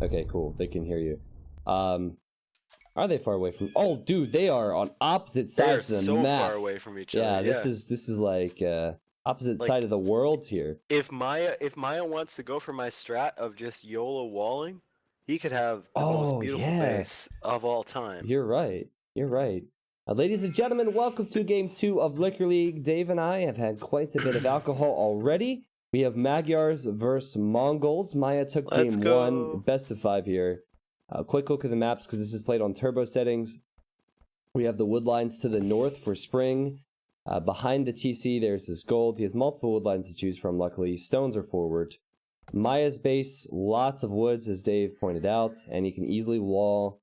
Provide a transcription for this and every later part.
Okay, cool. They can hear you. Are they far away from? Oh, dude, they are on opposite sides of the map. They're so far away from each other. Yeah, this is like opposite side of the world here. If Mahya wants to go for my strat of just YOLO walling, he could have the most beautiful base of all time. You're right. You're right. Ladies and gentlemen, welcome to Game 2 of Liquor League. Dave and I have had quite a bit of alcohol already. We have Magyars versus Mongols. Mahya took game 1, best of 5 here. Quick look at the maps because this is played on turbo settings. We have the woodlines to the north for spring. Behind the TC, there's this gold. He has multiple woodlines to choose from, luckily. Stones are forward. Mahya's base, lots of woods, as Dave pointed out, and he can easily wall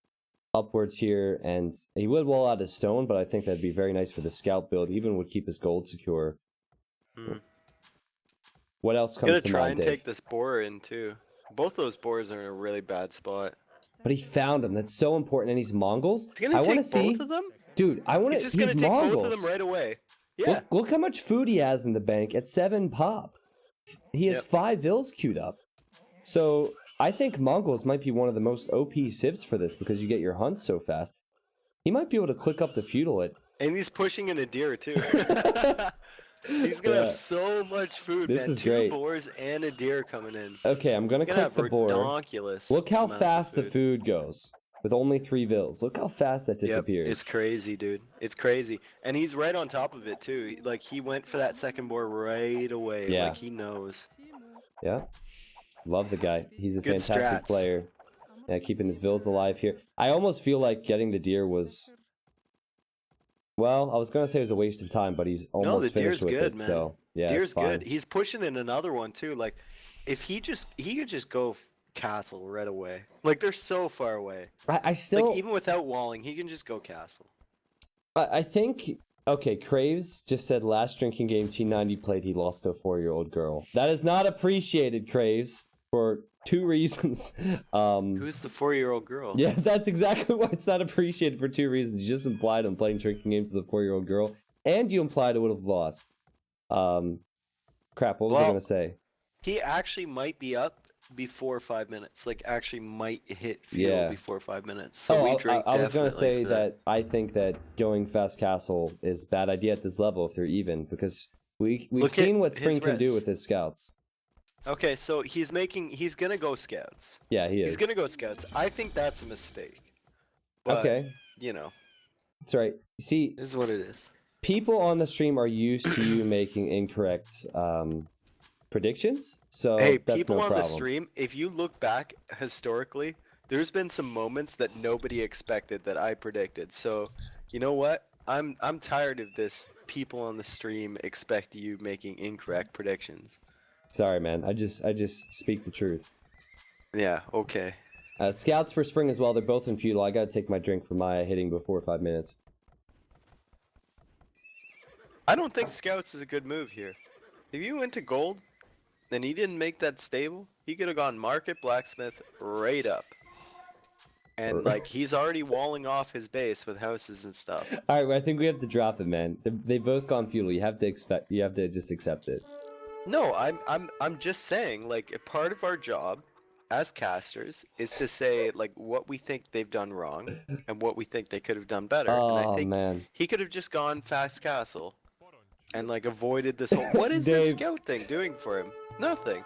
upwards here, and he would wall out his stone, but I think that'd be very nice for the scout build. Even would keep his gold secure. What else comes to mind, Dave? Try and take this boar in, too. Both those boars are in a really bad spot. But he found them. That's so important, and he's Mongols. He's gonna take both of them? Dude, I want to. He's just gonna take both of them right away. Yeah. Look how much food he has in the bank at 7 pop. He has 5 vills queued up. So I think Mongols might be one of the most OP civs for this because you get your hunts so fast. He might be able to click up the feudal it. And he's pushing in a deer too. He's gonna have so much food. This is great. 2 boars and a deer coming in. Okay, I'm gonna click the boar. Look how fast the food goes. With only 3 vills. Look how fast that disappears. Yep, it's crazy, dude. It's crazy. And he's right on top of it, too. Like, he went for that second boar right away. Yeah. Like, he knows. Yeah. Love the guy. He's a fantastic player. Yeah, keeping his vills alive here. I almost feel like getting the deer was... Well, I was going to say it was a waste of time, but he's almost finished with it. Man. So, yeah, Deer's good. He's pushing in another one, too. Like, if he could just go... castle right away. Like, they're so far away. I still... Like, even without walling, he can just go castle. I think... Okay, Craves just said last drinking game T90 played, he lost to a 4-year-old girl. That is not appreciated, Craves, for 2 reasons. Who's the 4-year-old girl? Yeah, that's exactly why it's not appreciated for 2 reasons. You just implied I'm playing drinking games with a 4-year-old girl, and you implied I would have lost. Crap, what was I going to say? He actually might be up before 5 minutes. Like, actually might hit field before 5 minutes. So I was going to say that I think that going fast castle is a bad idea at this level if they're even, because we've seen what Spring can do with his scouts. Okay, so he's going to go scouts. Yeah, he is. He's going to go scouts. I think that's a mistake. But, okay. You know. That's right. See, this is what it is. People on the stream are used to you making incorrect predictions, so hey, that's people no on problem. The stream, if you look back historically, there's been some moments that nobody expected that I predicted. So, you know what? I'm tired of this. People on the stream expect you making incorrect predictions. Sorry, man. I just speak the truth. Yeah. Okay. Scouts for spring as well. They're both in feudal. I gotta take my drink for Mahya hitting before 5 minutes. I don't think scouts is a good move here. If you went to gold, and he didn't make that stable, he could have gone market blacksmith right up. And like he's already walling off his base with houses and stuff. All right, well, I think we have to drop it, man. They've both gone feudal. You have to just accept it. No, I'm just saying, like, a part of our job as casters is to say like what we think they've done wrong and what we think they could have done better. Oh, and I think man. He could have just gone fast castle and like avoided this whole what is this scout thing doing for him? Nothing.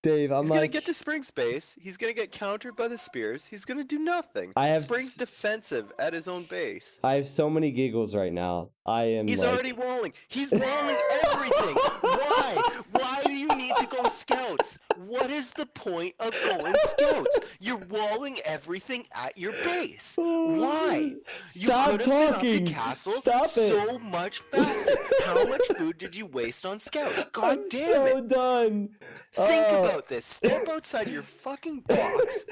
Dave, he's gonna get to spring space. He's gonna get countered by the spears. He's gonna do nothing. Spring's defensive at his own base. I have so many giggles right now. He's already walling. He's walling everything. Why? Why do you need to go scouts? What is the point of going scouts? You're walling everything at your base. Why? Stop talking. Stop it. So much faster. How much food did you waste on scouts? God damn it. I'm so done. Think about this. Step outside your fucking box.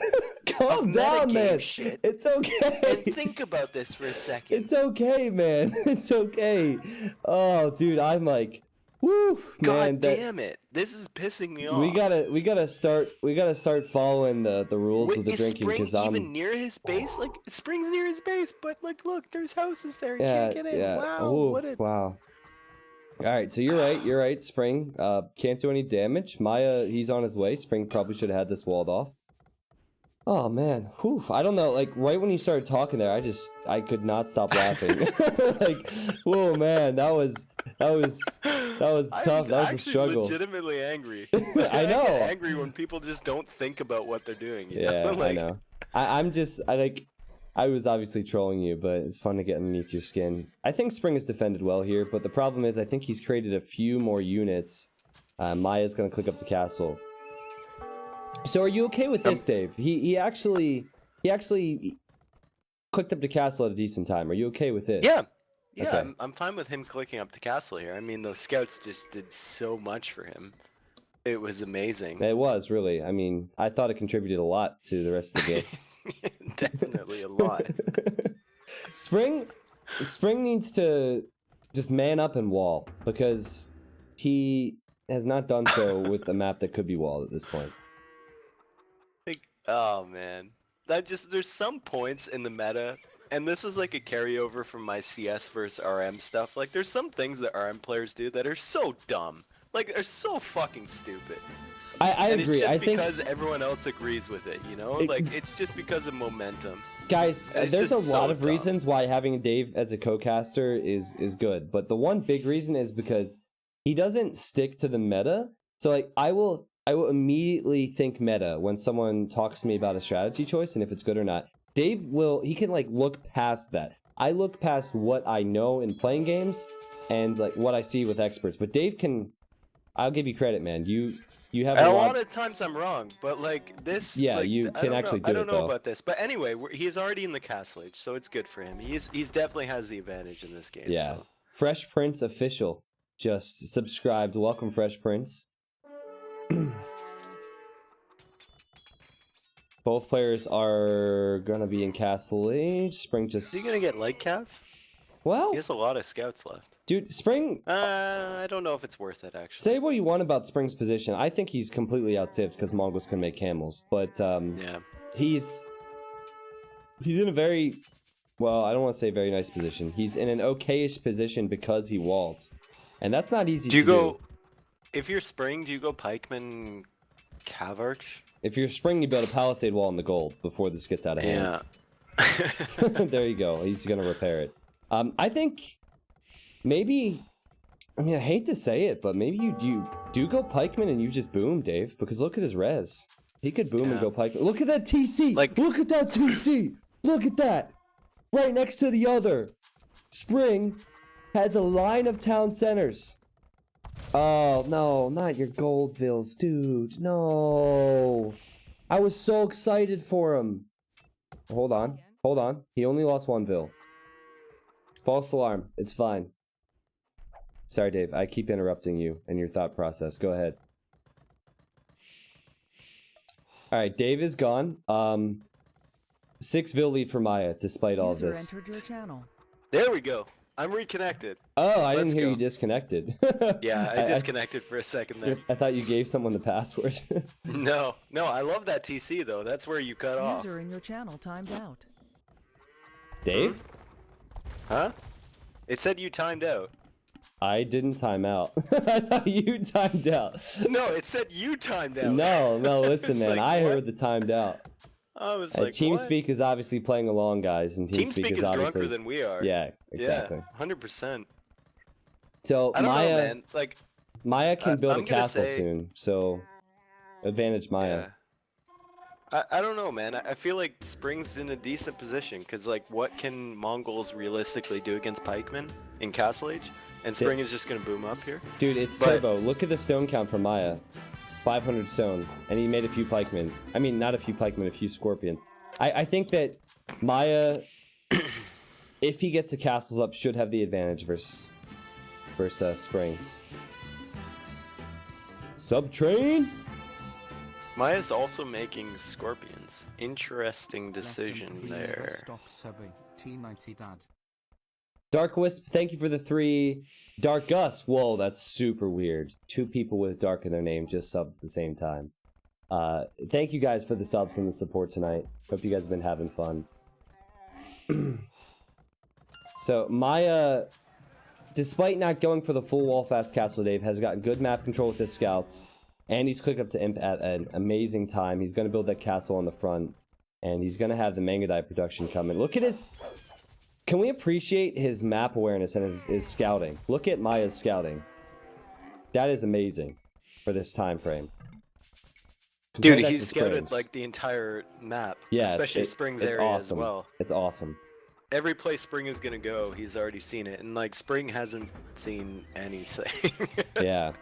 Calm down, man. Shit, it's okay. And think about this for a second. It's okay, man. It's okay. Oh, dude, I'm like, woo, man. God damn it! This is pissing me off. We gotta start following the rules of the drinking because I'm even near his base. Like Spring's near his base, but like, look, there's houses there. You can't get in. Yeah. Wow. Ooh, wow. All right, so you're right. Spring can't do any damage. Mahya, he's on his way. Spring probably should have had this walled off. Oh man, whew. I don't know. Like right when you started talking there, I could not stop laughing. Like, whoa, man, that was tough. I'm That was a actually struggle. legitimately angry. I I get know. angry when people just don't think about what they're doing. You Yeah, know? I Like, know. I was obviously trolling you, but it's fun to get underneath your skin. I think Spring has defended well here, but the problem is I think he's created a few more units. Maya's gonna click up the castle. So are you okay with this, Dave? He actually clicked up the castle at a decent time. Are you okay with this? Yeah, Okay. I'm fine with him clicking up the castle here. I mean, those scouts just did so much for him. It was amazing. It was really. I mean, I thought it contributed a lot to the rest of the game. Definitely a lot. Spring needs to just man up and wall because he has not done so with a map that could be walled at this point. Like, oh man, there's some points in the meta, and this is like a carryover from my CS versus RM stuff. Like, there's some things that RM players do that are so dumb. Like, they're so fucking stupid. I and agree. It's just I think because everyone else agrees with it, you know? Like, it's just because of momentum. Guys, there's a lot of dumb. reasons why having Dave as a co-caster is good, but the one big reason is because he doesn't stick to the meta. So like I will immediately think meta when someone talks to me about a strategy choice and if it's good or not. Dave he can like look past that. I look past what I know in playing games and like what I see with experts, but Dave can. I'll give you credit, man. You have a lot of times I'm wrong, but like this, yeah, like, you can actually do it. I don't know about this, but anyway, he's already in the castle age, so it's good for him. He's definitely has the advantage in this game. Yeah, so. Fresh Prince official just subscribed. Welcome, Fresh Prince. Both players are gonna be in castle age. Spring just. Is he gonna get light cav? Well, he has a lot of scouts left. Dude, Spring. I don't know if it's worth it actually. Say what you want about Spring's position. I think he's completely outsived because Mongols can make camels, but yeah, he's in a very, well, I don't want to say very nice position. He's in an okayish position because he walled, and that's not easy to do. If you're Spring, do you go pikeman cavarch? If you're Spring, you build a palisade wall in the gold before this gets out of hand. Yeah. There you go. He's gonna repair it. I think maybe. I mean, I hate to say it, but maybe you do go pikeman and you just boom, Dave, because look at his res. He could boom and go pikeman. Look at that TC. Like, look at that TC. Look at that. Right next to the other. Spring has a line of town centers. Oh, no, not your Goldvilles, dude. No. I was so excited for him. Hold on. Hold on. He only lost one Ville. False alarm. It's fine. Sorry, Dave. I keep interrupting you and your thought process. Go ahead. All right, Dave is gone. 6 Ville lead for Mahya, despite all of this. Entered your channel. There we go. I'm reconnected. Oh, I didn't hear you disconnected. Yeah, I disconnected for a second there. I thought you gave someone the password. No, I love that TC though. That's where you cut off. User in your channel timed out. Dave? Huh? It said you timed out. I didn't time out. I thought you timed out. No, it said you timed out. No, listen, man. Like, I heard the timed out. I was like, TeamSpeak is obviously playing along, guys, and TeamSpeak is obviously drunker than we are. Yeah, exactly. Yeah, 100%. So I don't know, man. Like, Mahya can build a castle soon, so advantage Mahya. Yeah. I don't know, man. I feel like Spring's in a decent position because, like, what can Mongols realistically do against pikemen in Castle Age? And Spring is just gonna boom up here. Dude, it's turbo. Look at the stone count for Mahya. 500 stone, and he made a few pikemen. I mean, not a few pikemen, a few scorpions. I think that Mahya, if he gets the castles up, should have the advantage versus Spring. Subtrain? Mahya's also making scorpions. Interesting decision there. Dark Wisp, thank you for the 3. Dark Gus, whoa, that's super weird. 2 people with Dark in their name just subbed at the same time. Thank you guys for the subs and the support tonight. Hope you guys have been having fun. So, Mahya, despite not going for the full wall fast castle, Dave, has got good map control with his scouts. And he's clicked up to Imp at an amazing time. He's going to build that castle on the front. and he's gonna have the Mangadai production coming. Look at his. Can we appreciate his map awareness and his scouting? Look at Mahya's scouting. That is amazing for this time frame. Dude, he's scouted like the entire map, yeah, especially Spring's area awesome. as well. It's awesome. Every place Spring is gonna go, he's already seen it, and like Spring hasn't seen anything. Yeah.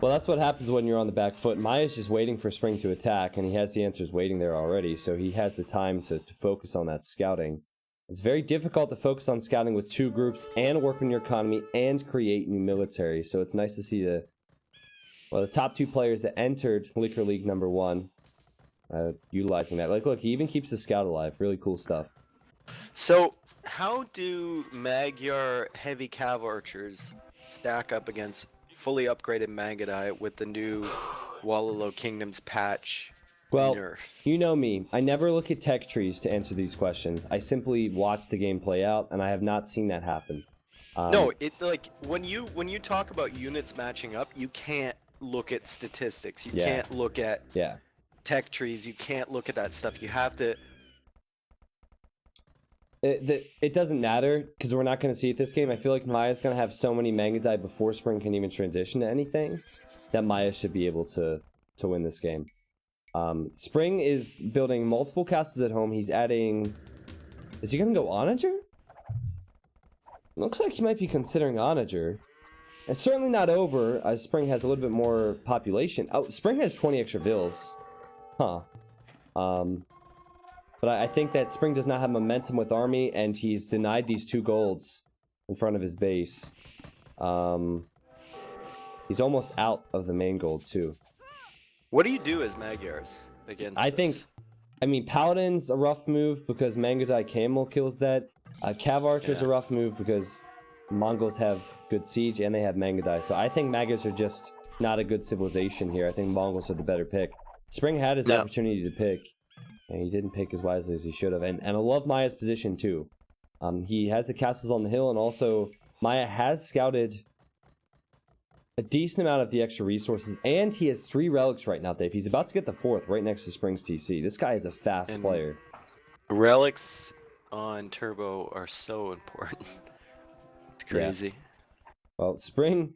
Well, that's what happens when you're on the back foot. Mahya's just waiting for Spring to attack, and he has the answers waiting there already, so he has the time to focus on that scouting. It's very difficult to focus on scouting with 2 groups and work on your economy and create new military, so it's nice to see the top 2 players that entered Liquor League #1 utilizing that. Like, look, he even keeps the scout alive. Really cool stuff. So, how do Magyar heavy cav archers stack up against fully upgraded Mangadai with the new Walalo Kingdoms patch Well, nerf? You know me. I never look at tech trees to answer these questions. I simply watch the game play out, and I have not seen that happen. No, it like when you talk about units matching up, you can't look at statistics. You can't look at tech trees. You can't look at that stuff. You have to. It doesn't matter because we're not going to see it this game. I feel like Mahya's going to have so many Mangadai before Spring can even transition to anything that Mahya should be able to win this game. Spring is building multiple castles at home. He's adding. Is he going to go Onager? Looks like he might be considering Onager. It's certainly not over, as Spring has a little bit more population. Oh, Spring has 20 extra vills. Huh. But I think that Spring does not have momentum with army, and he's denied these 2 golds in front of his base. He's almost out of the main gold, too. What do you do as Magyars against I mean, Paladin's a rough move because Mangadai Camel kills that. Cav Archer's a rough move because Mongols have good siege and they have Mangadai. So I think Magyars are just not a good civilization here. I think Mongols are the better pick. Spring had his opportunity to pick, and he didn't pick as wisely as he should have. And I love Mahya's position too. He has the castles on the hill, and also Mahya has scouted a decent amount of the extra resources, and he has 3 relics right now, Dave. He's about to get the 4th right next to Spring's TC. This guy is a fast player. Relics on Turbo are so important. It's crazy. Yeah. Well, Spring,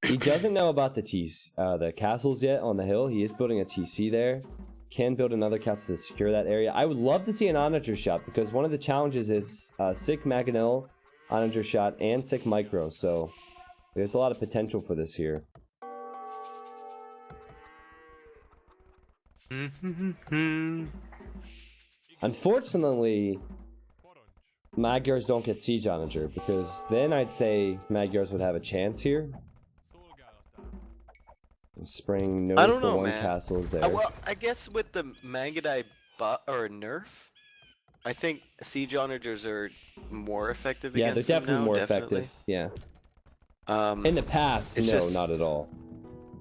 he doesn't know about the castles yet on the hill. He is building a TC there. Can build another castle to secure that area. I would love to see an Onager shot because one of the challenges is sick Magonel, Onager shot, and sick micro. So there's a lot of potential for this here. Unfortunately, Magyars don't get siege Onager, because then I'd say Magyars would have a chance here. Spring knows the one castle is there. Well, I guess with the Mangadai or nerf, I think siege Onagers are more effective against they're them definitely now, more effective. Yeah. In the past, no, not at all.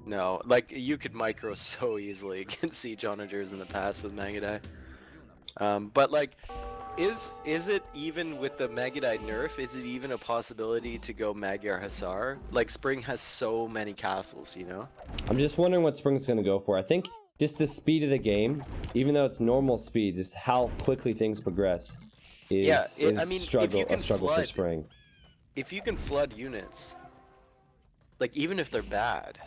No, like you could micro so easily against siege Onagers in the past with Mangadai. But like, is it even with the Mangadai nerf? Is it even a possibility to go Magyar Hussar? Like Spring has so many castles, you know. I'm just wondering what Spring's gonna go for. I think just the speed of the game, even though it's normal speed, just how quickly things progress is a struggle for Spring. If you can flood units, like even if they're bad,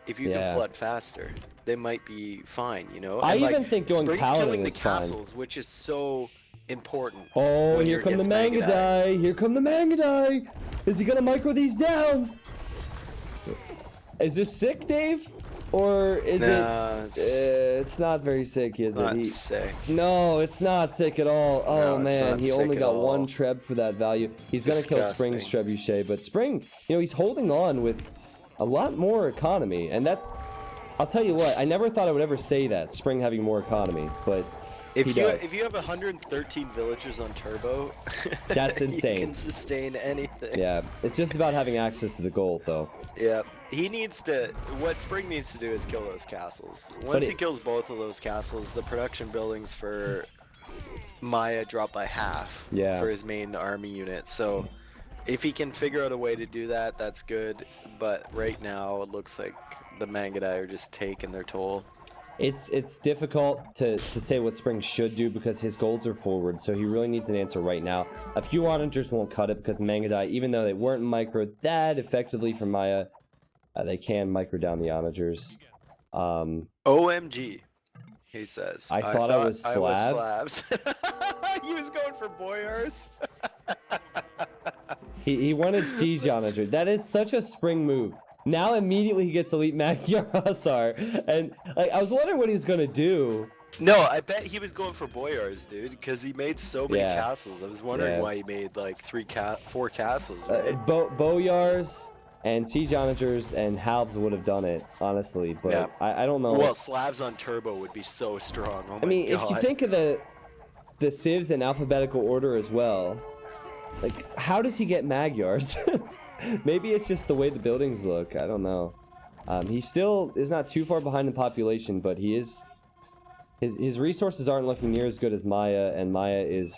if you can flood faster, they might be fine, you know? I even think going Spring's Paladin killing the is fine. castles, which is so important. Oh, here come the Mangadai! Here come the Mangadai! Is he gonna micro these down? Is this sick, Dave? Or is it's not very sick, is not it? Sick. No, it's not sick at all. Oh no, man, he only got 1 treb for that value. He's gonna kill Spring's trebuchet, but Spring, you know, he's holding on with a lot more economy, and that, I'll tell you what, I never thought I would ever say that, Spring having more economy, but if you have 113 villagers on Turbo, that's insane. You can sustain anything. Yeah, it's just about having access to the gold, though. Yeah, he needs to. What Spring needs to do is kill those castles. Once he kills both of those castles, the production buildings for Mahya drop by half. Yeah. For his main army unit. So, if he can figure out a way to do that, that's good. But right now, it looks like the Mangadai are just taking their toll. It's difficult to say what Spring should do because his golds are forward, so he really needs an answer right now. A few Onagers won't cut it because Mangadai, even though they weren't micro that effectively for Mahya, they can micro down the Onagers. OMG, he says. I thought I was slabs. He was going for Boyars. He wanted Siege Onager. That is such a Spring move. Now immediately he gets Elite Magyar Hussar, and like I was wondering what he was gonna do. No, I bet he was going for Boyars, dude, because he made so many castles. I was wondering why he made like 4 castles. Right? Boyars and Siege Onagers and Halbs would have done it, honestly, but I don't know. Well, Slavs on Turbo would be so strong. Oh my I mean, God. if you think of the civs in alphabetical order as well, like how does he get Magyars? Maybe it's just the way the buildings look. I don't know. He still is not too far behind in population, but he is. His resources aren't looking near as good as Mahya, and Mahya is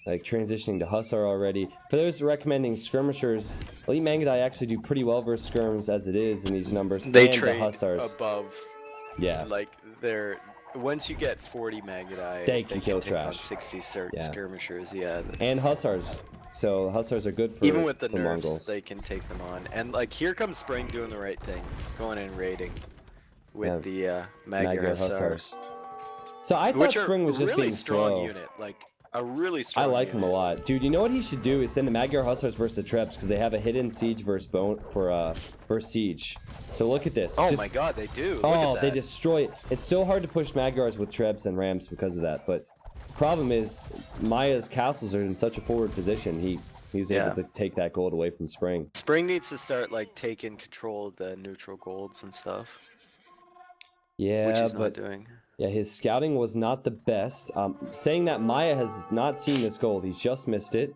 like transitioning to Hussar already. For those recommending skirmishers, Elite Mangadai actually do pretty well versus skirms as it is in these numbers. They and trade the Hussars above. Yeah. Like they're once you get 40 Mangadai, they can kill take on trash. 60 skirmishers. Yeah. And Hussars. So Hussars are good for even with the nerfs, Mongols. they can take them on. And like here comes Spring doing the right thing, going in raiding with the Magyar Hussars. So I thought Spring was just really being strong slow. unit, like a really strong. I like unit. him a lot, dude. You know what he should do is send the Magyar Hussars versus the Trebs because they have a hidden siege versus versus siege. So look at this. Oh my God, they do. Look at that. They destroy it. It's so hard to push Magyars with Trebs and Rams because of that, but. Problem is, Maya's castles are in such a forward position. He was able to take that gold away from Spring. Spring needs to start like taking control of the neutral golds and stuff. Yeah, which he's not doing. Yeah, his scouting was not the best. Saying that Mahya has not seen this gold, he's just missed it.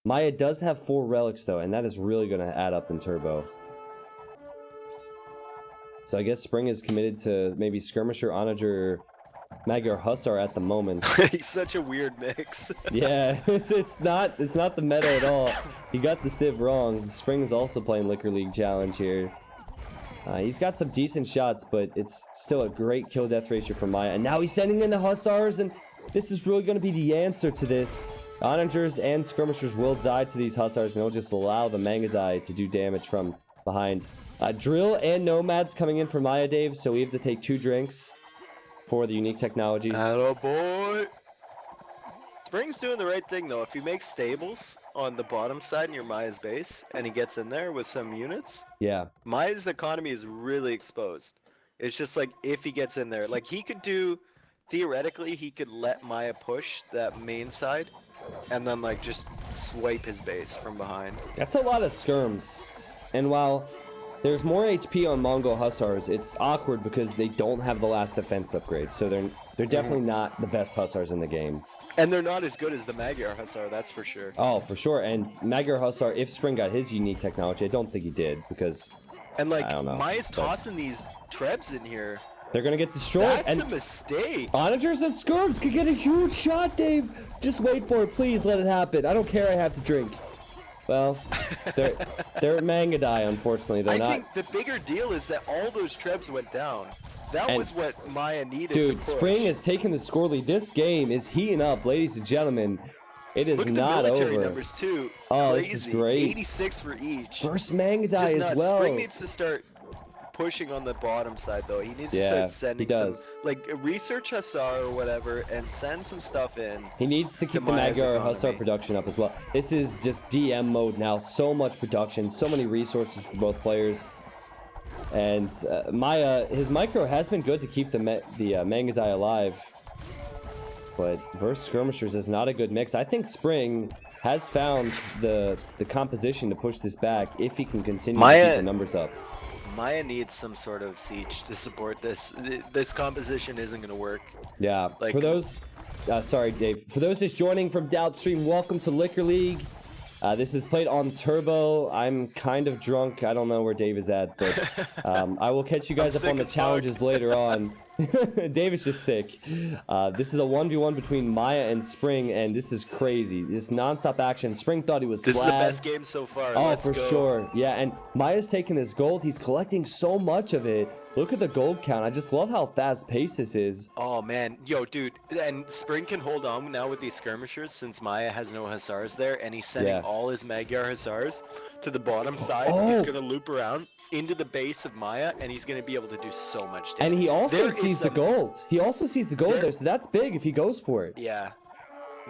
Mahya does have 4 relics though, and that is really going to add up in Turbo. So I guess Spring is committed to maybe Skirmisher, Onager, Magyar Hussar at the moment. He's such a weird mix. Yeah, it's not the meta at all. He got the Civ wrong. Spring is also playing Liquor League Challenge here. He's got some decent shots, but it's still a great kill death ratio for Mahya. And now he's sending in the Hussars, and this is really going to be the answer to this. Onagers and Skirmishers will die to these Hussars, and they'll just allow the Mangadai to do damage from behind. Drill and Nomads coming in for Mahya, Dave, so we have to take 2 drinks for the unique technologies. Hello, boy. Spring's doing the right thing though. If you make stables on the bottom side in your Maya's base, and he gets in there with some units, Maya's economy is really exposed. It's just like if he gets in there, like he could do, theoretically, he could let Mahya push that main side, and then like just swipe his base from behind. That's a lot of skirms, and while there's more HP on Mongol Hussars, it's awkward because they don't have the last defense upgrade, so they're definitely not the best Hussars in the game. And they're not as good as the Magyar Hussar, that's for sure. Oh, for sure. And Magyar Hussar, if Spring got his unique technology, I don't think he did because. And like, I don't know, Maya's tossing these Trebs in here. They're gonna get destroyed. That's a mistake. Onagers and Skirms could get a huge shot, Dave. Just wait for it, please. Let it happen. I don't care. I have to drink. Well, they're Mangadai, unfortunately. They're not. I think the bigger deal is that all those Trebs went down. That was what Mahya needed. Dude, to push. Spring is taking the score lead. This game is heating up, ladies and gentlemen. It is Look at not the military over. numbers too. Oh, Crazy. this is great. 86 for each. First Mangadai as nuts. well. Spring needs to start pushing on the bottom side though. He needs to start sending some, like research Hussar or whatever, and send some stuff in. He needs to keep the Magyar Hussar production up as well. This is just DM mode now. So much production, so many resources for both players. And Mahya, his micro has been good to keep the Mangadai alive. But versus Skirmishers is not a good mix. I think Spring has found the composition to push this back if he can continue to keep the numbers up. Mahya needs some sort of siege to support this. This composition isn't going to work. Yeah, like, for those... sorry, Dave. For those just joining from Doubtstream, welcome to Liquor League. This is played on Turbo. I'm kind of drunk. I don't know where Dave is at, but I will catch you guys up on the challenges later on. Dave is just sick. This is a 1v1 between Mahya and Spring, and this is crazy. This non-stop action. Spring thought he was This is the slabs. best game so far. Oh, Let's for go. sure. Yeah, and Maya's taking his gold. He's collecting so much of it. Look at the gold count. I just love how fast-paced this is. Oh, man. Yo, dude. And Spring can hold on now with these skirmishers since Mahya has no Hussars there, and he's sending all his Magyar Hussars to the bottom side. He's going to loop around into the base of Mahya, and he's going to be able to do so much damage. And he also sees the gold. He also sees the gold there, so that's big if he goes for it. Yeah.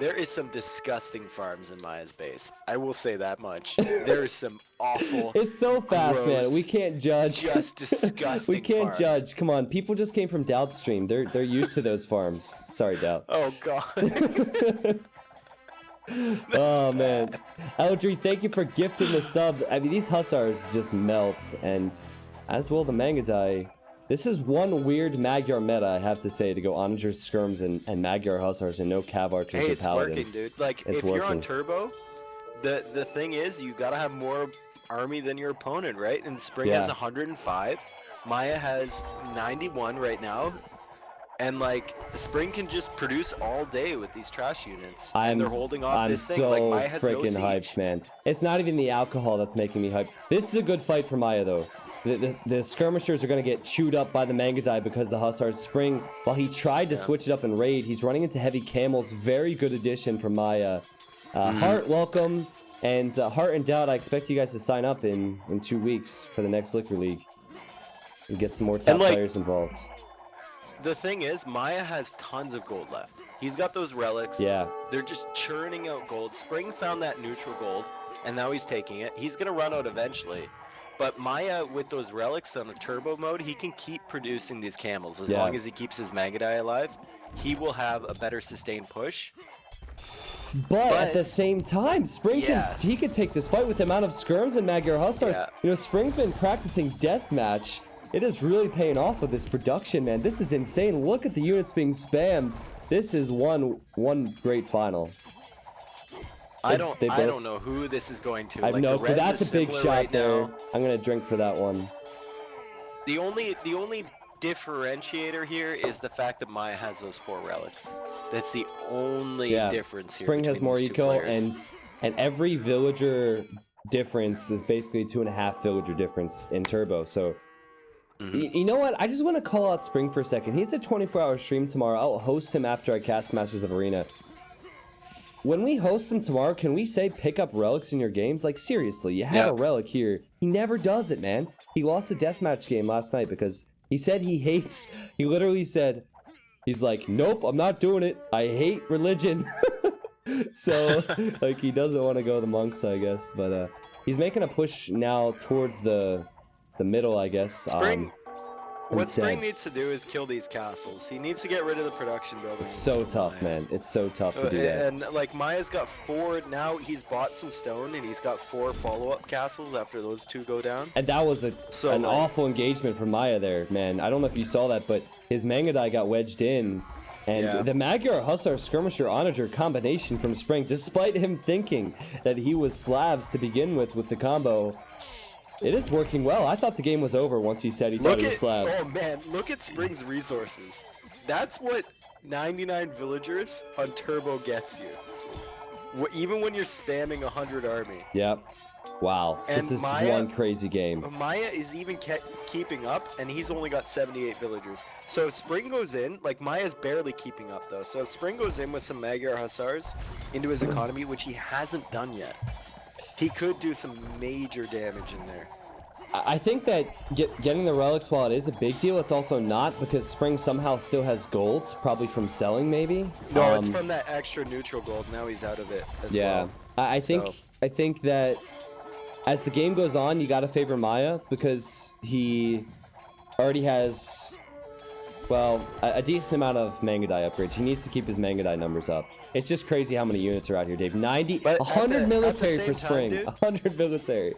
There is some disgusting farms in Maya's base. I will say that much. There is some awful. It's so fast, gross, man. We can't judge. Just disgusting. We can't farms. judge. Come on, people just came from Doubt's stream. They're used to those farms. Sorry, Doubt. Oh god. Oh man, Eldry, thank you for gifting the sub. I mean, these Hussars just melt, and as will the Mangadai. This is one weird Magyar meta, I have to say, to go Onager Skirms and Magyar Hussars and no Cav Archers or Paladins. It's working, dude. Like, if you're on Turbo, the thing is, you gotta have more army than your opponent, right? And Spring has 105. Mahya has 91 right now. And, like, Spring can just produce all day with these trash units. And they're holding off this thing. Like, Mahya has no siege. I'm so freaking hyped, man. It's not even the alcohol that's making me hyped. This is a good fight for Mahya, though. The skirmishers are going to get chewed up by the Mangadai because the Hussars Spring, while he tried to switch it up and raid, he's running into heavy camels. Very good addition for Mahya. Heart, welcome. And Heart and Doubt, I expect you guys to sign up in 2 weeks for the next Liquor League. And get some more top players involved. The thing is, Mahya has tons of gold left. He's got those relics. Yeah. They're just churning out gold. Spring found that neutral gold, and now he's taking it. He's going to run out eventually. But Mahya, with those relics on a turbo mode, he can keep producing these camels. As long as he keeps his Mangadai alive, he will have a better sustained push. But at the same time, Spring he can take this fight with the amount of skirms and Magyar Hussars. You know, Spring's been practicing deathmatch. It is really paying off with this production, man. This is insane. Look at the units being spammed. This is one great final. I don't know who this is going to. I know, but that's a big shot there. I'm gonna drink for that one. The only differentiator here is the fact that Mahya has those 4 relics. That's the only difference here. Spring has more eco, and every villager difference is basically 2.5 villager difference in turbo. So you know what? I just want to call out Spring for a second. He's a 24-hour stream tomorrow. I'll host him after I cast Masters of Arena. When we host him tomorrow, can we say pick up relics in your games? Like, seriously, you have a relic here. He never does it, man. He lost a deathmatch game last night because he said he hates... He literally said, he's like, nope, I'm not doing it. I hate religion. So, like, he doesn't want to go the monks, I guess. But he's making a push now towards the middle, I guess. Spring... What Spring needs to do is kill these castles. He needs to get rid of the production buildings. It's so tough, man. It's so tough to do that. And like Mahya's got 4 now. He's bought some stone and he's got 4 follow-up castles after those 2 go down. And that was an awful engagement from Mahya there, man. I don't know if you saw that, but his Mangadai got wedged in. And the Magyar Hussar Skirmisher Onager combination from Spring, despite him thinking that he was Slavs to begin with the combo, it is working well. I thought the game was over once he said he thought he was Slavs. Oh man, look at Spring's resources. That's what 99 villagers on turbo gets you. Even when you're spamming 100 army. Yep. Wow. And this is one crazy game. Mahya is even keeping up, and he's only got 78 villagers. So if Spring goes in, like Mahya's barely keeping up though. So if Spring goes in with some Magyar Hussars into his economy, which he hasn't done yet, he could do some major damage in there. I think that getting the relics, while it is a big deal, it's also not, because Spring somehow still has gold, probably from selling, maybe. No, it's from that extra neutral gold. Now he's out of it as well. I think that as the game goes on, you gotta favor Mahya, because he already has, well, a decent amount of Mangadai upgrades. He needs to keep his Mangadai numbers up. It's just crazy how many units are out here, Dave. 100 military for Spring. 100 military.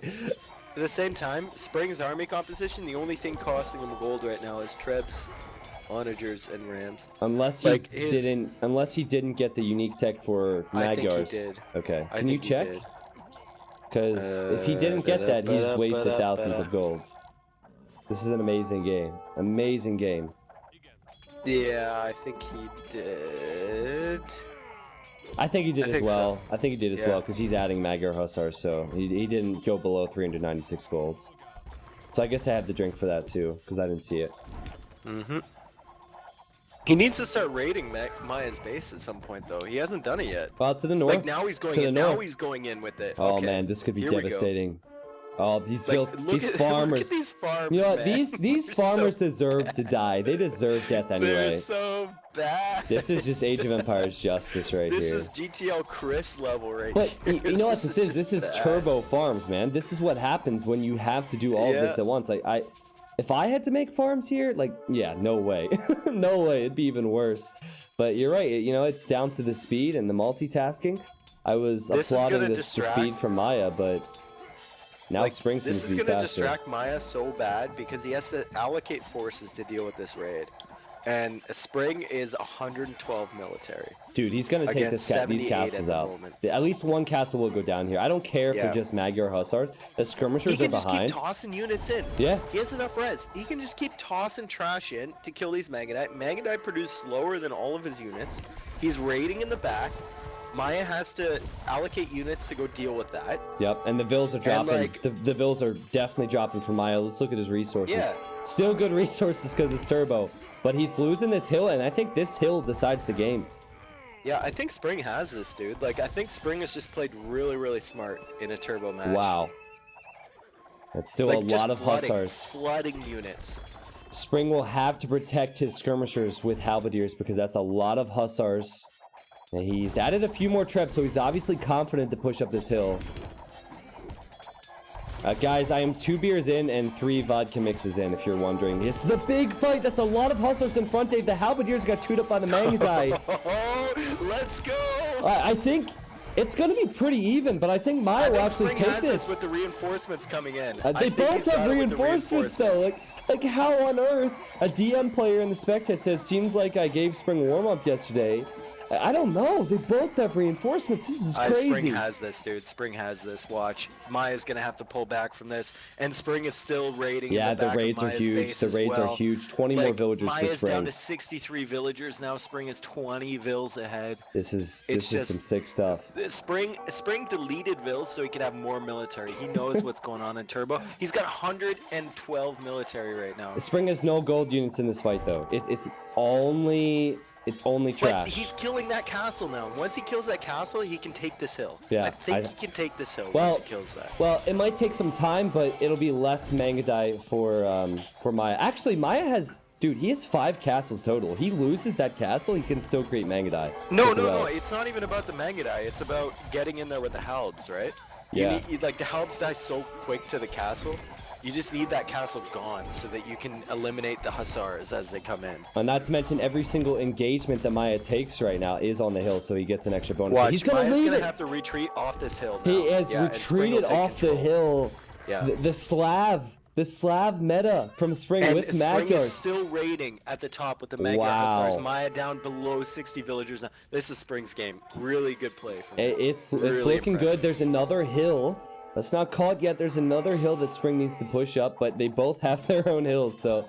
At the same time, Spring's army composition, the only thing costing him gold right now is Trebs, Onagers, and Rams. Unless he didn't get the unique tech for Magyars. I think he did. Okay. Can you check? Because if he didn't get that, he's wasted thousands of golds. This is an amazing game. Amazing game. Yeah, I think he did. I think he did as well. So. I think he did as well because he's adding Magyar Hussars, so he didn't go below 396 golds. So I guess I have the drink for that too because I didn't see it. Mm-hmm. He needs to start raiding Maya's base at some point, though. He hasn't done it yet. Well, to the north. Like now he's going to in. the north. Now he's going in with it. Oh okay. Man, this could be Here devastating. Oh, these like, these farmers. Look at these farms, you know what? man. These farmers deserve to die. They deserve death anyway. They're so bad. This is just Age of Empires justice right here. This is GTL Chris level right but here. You know what this is? This is bad. turbo farms, man. This is what happens when you have to do all of this at once. Like if I had to make farms here, like yeah, no way, no way. It'd be even worse. But you're right. You know, it's down to the speed and the multitasking. I was applauding the speed from Mahya, but now like, Spring seems to be faster. This is going to distract Mahya so bad because he has to allocate forces to deal with this raid. And Spring is 112 military. Dude, he's going to take these castles out. At least one castle will go down here. I don't care if they're just Magyar Hussars. The skirmishers are behind. He can just keep tossing units in. Yeah. He has enough res. He can just keep tossing trash in to kill these Magonite. Magonite produce slower than all of his units. He's raiding in the back. Mahya has to allocate units to go deal with that. Yep, and the vills are dropping. Like, the vills are definitely dropping for Mahya. Let's look at his resources. Yeah. Still good resources because it's turbo. But he's losing this hill, and I think this hill decides the game. Yeah, I think Spring has this, dude. Like, I think Spring has just played really, really smart in a turbo match. Wow. That's still a lot of Hussars. Flooding units. Spring will have to protect his skirmishers with halberdiers because that's a lot of Hussars. And he's added a few more treps, so he's obviously confident to push up this hill. Guys, I am 2 beers in and 3 vodka mixes in, if you're wondering. This is a big fight. That's a lot of Hussars in front, Dave. The halberdiers got chewed up by the Magonite. Let's go! I think it's going to be pretty even, but I think Mahya will actually take this. With the reinforcements coming in. They both have reinforcements, though. Like how on earth? A DM player in the spectate says, seems like I gave Spring warm-up yesterday. I don't know. They both have reinforcements. This is crazy. Spring has this, dude. Spring has this. Watch. Maya's going to have to pull back from this. And Spring is still raiding. Yeah, the raids are huge. The raids are huge. 20 more villagers for Maya's Spring. down to 63 villagers now. Spring is 20 vills ahead. This is some sick stuff. Spring deleted vills so he could have more military. He knows what's going on in Turbo. He's got 112 military right now. Spring has no gold units in this fight, though. It's only trash. But he's killing that castle now. Once he kills that castle, he can take this hill. Yeah, I think he can take this hill once he kills that. Well, it might take some time, but it'll be less Magonite for Mahya. Actually, Mahya has... Dude, he has 5 castles total. He loses that castle, he can still create Magonite. No. It's not even about the Magonite. It's about getting in there with the Halbs, right? Yeah. Like, the Halbs die so quick to the castle. You just need that castle gone so that you can eliminate the Hussars as they come in. And not to mention, every single engagement that Mahya takes right now is on the hill, so he gets an extra bonus. Watch, He's gonna Maya's leave gonna it. have to retreat off this hill now. He has retreated off the hill. Yeah. The Slav meta from Spring with Spring Magyars. is still raiding at the top with the Magyar Hussars. Mahya down below 60 villagers now. This is Spring's game. Really good play from him. It's really looking impressive. good. There's another hill. Let's not call it yet. There's another hill that Spring needs to push up, but they both have their own hills, so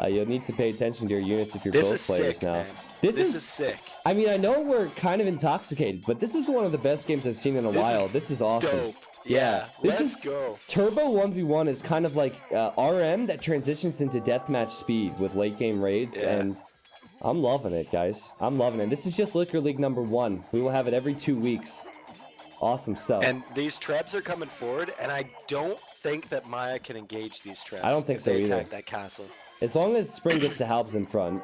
you'll need to pay attention to your units if you're both players sick, now. Man. This is sick. I mean, I know we're kind of intoxicated, but this is one of the best games I've seen in a while. This is awesome. Dope. Yeah, let's go. Turbo 1v1 is kind of like RM that transitions into deathmatch speed with late game raids, and I'm loving it, guys. I'm loving it. This is just Liquor League #1. We will have it every 2 weeks. Awesome stuff. And these traps are coming forward, and I don't think that Mahya can engage these traps. I don't think so they either. Attack that castle. As long as Spring gets the Halbs in front.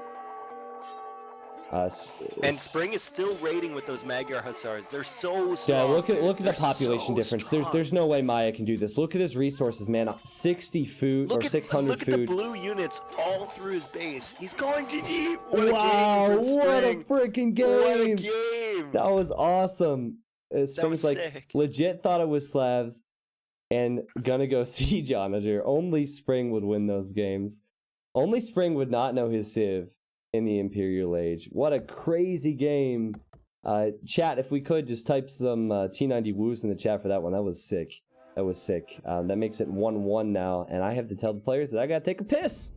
And Spring is still raiding with those Magyar Hussars. They're so strong. Yeah, look at the population difference. Strong. There's no way Mahya can do this. Look at his resources, man. 60 food or 600 look food. Look at the blue units all through his base. He's going GG. What wow, a game for what a Spring. freaking game. What a game. That was awesome. Spring's like sick. legit thought it was Slavs and gonna go siege Onager. Only Spring would win those games. Only Spring would not know his civ in the Imperial Age. What a crazy game. Chat, if we could just type some T90 woos in the chat for that one. That was sick. That was sick. That makes it 1-1 now, and I have to tell the players that I gotta take a piss.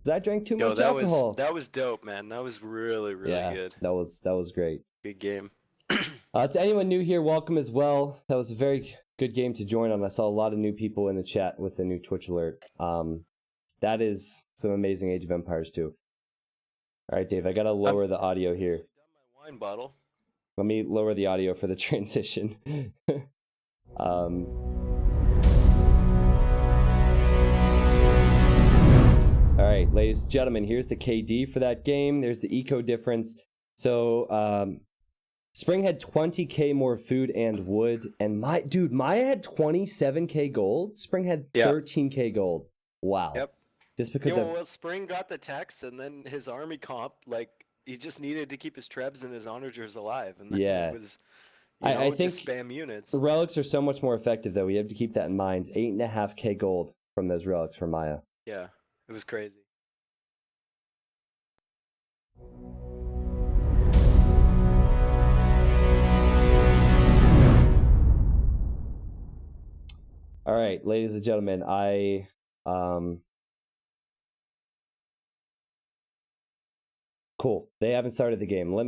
I drank too Yo, much that alcohol. that was dope, man. That was really good. That was great. Good game. To anyone new here, welcome as well. That was a very good game to join on. I saw a lot of new people in the chat with the new Twitch alert. That is some amazing Age of Empires too. All right, Dave, I gotta lower the audio here. My wine bottle. Let me lower the audio for the transition. All right, ladies and gentlemen, here's the KD for that game. There's the eco difference. So, Spring had 20k more food and wood, and Maya had 27k gold. Spring had 13k gold. Wow. Yep. Just because well, Spring got the text, and then his army comp, like, he just needed to keep his trebs and his onagers alive, and then it was, I think just spam units. The relics are so much more effective, though. We have to keep that in mind. 8.5k gold from those relics for Maya. Yeah, it was crazy. All right, ladies and gentlemen, cool. They haven't started the game. Let me